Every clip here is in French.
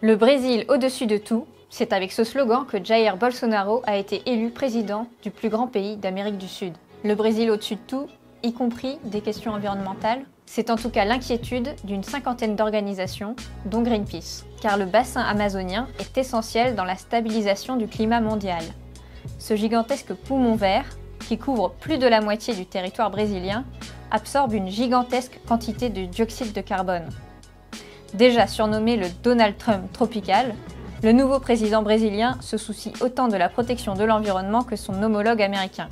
Le Brésil au-dessus de tout, c'est avec ce slogan que Jair Bolsonaro a été élu président du plus grand pays d'Amérique du Sud. Le Brésil au-dessus de tout, y compris des questions environnementales, c'est en tout cas l'inquiétude d'une cinquantaine d'organisations, dont Greenpeace, car le bassin amazonien est essentiel dans la stabilisation du climat mondial. Ce gigantesque poumon vert, qui couvre plus de la moitié du territoire brésilien, absorbe une gigantesque quantité de dioxyde de carbone. Déjà surnommé le Donald Trump tropical, le nouveau président brésilien se soucie autant de la protection de l'environnement que son homologue américain.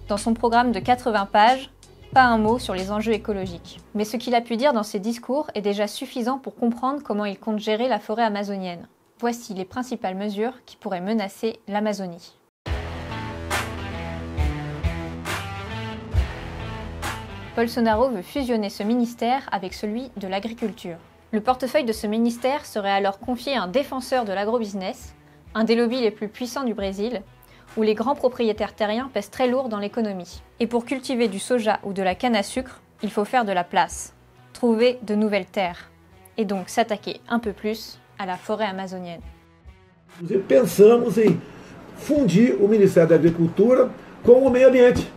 Dans son programme de 80 pages, pas un mot sur les enjeux écologiques. Mais ce qu'il a pu dire dans ses discours est déjà suffisant pour comprendre comment il compte gérer la forêt amazonienne. Voici les principales mesures qui pourraient menacer l'Amazonie. Bolsonaro veut fusionner ce ministère avec celui de l'agriculture. Le portefeuille de ce ministère serait alors confié à un défenseur de l'agrobusiness, un des lobbies les plus puissants du Brésil, où les grands propriétaires terriens pèsent très lourd dans l'économie. Et pour cultiver du soja ou de la canne à sucre, il faut faire de la place, trouver de nouvelles terres, et donc s'attaquer un peu plus à la forêt amazonienne. Pensamos em fundir o Ministério da Agricultura com o meio ambiente.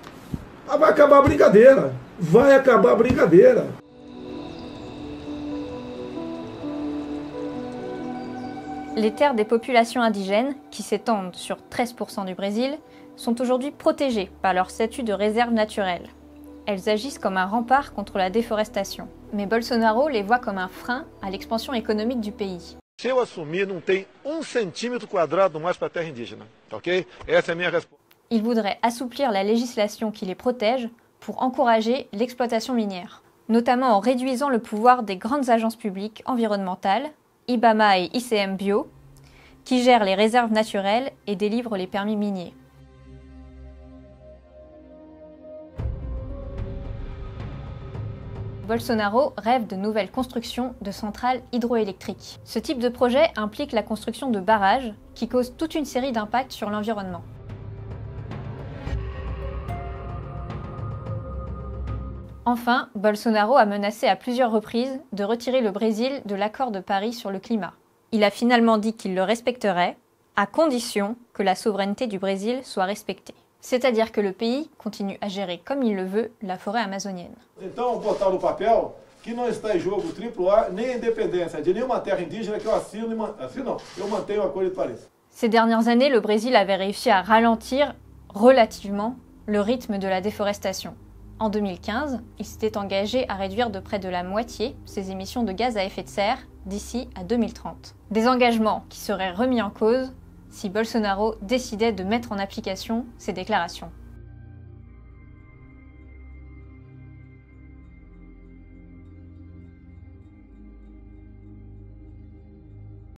Vai acabar a brincadeira, vai acabar a brincadeira. Les terres des populations indigènes, qui s'étendent sur 13% du Brésil, sont aujourd'hui protégées par leur statut de réserve naturelle. Elles agissent comme un rempart contre la déforestation. Mais Bolsonaro les voit comme un frein à l'expansion économique du pays. Se eu assumir, não tem centímetro quadrado mais para a terra indígena, ok? Essa é a minha resposta. Il voudrait assouplir la législation qui les protège pour encourager l'exploitation minière, notamment en réduisant le pouvoir des grandes agences publiques environnementales, IBAMA et ICM Bio, qui gèrent les réserves naturelles et délivrent les permis miniers. Bolsonaro rêve de nouvelles constructions de centrales hydroélectriques. Ce type de projet implique la construction de barrages qui causent toute une série d'impacts sur l'environnement. Enfin, Bolsonaro a menacé à plusieurs reprises de retirer le Brésil de l'accord de Paris sur le climat. Il a finalement dit qu'il le respecterait, à condition que la souveraineté du Brésil soit respectée. C'est-à-dire que le pays continue à gérer comme il le veut la forêt amazonienne. Então, botar no papel que não está em jogo AAA nem a independência de nenhuma terra indígena que eu assino, eu mantenho o Acordo de Paris. Ces dernières années, le Brésil avait réussi à ralentir relativement le rythme de la déforestation. En 2015, il s'était engagé à réduire de près de la moitié ses émissions de gaz à effet de serre d'ici à 2030. Des engagements qui seraient remis en cause si Bolsonaro décidait de mettre en application ces déclarations.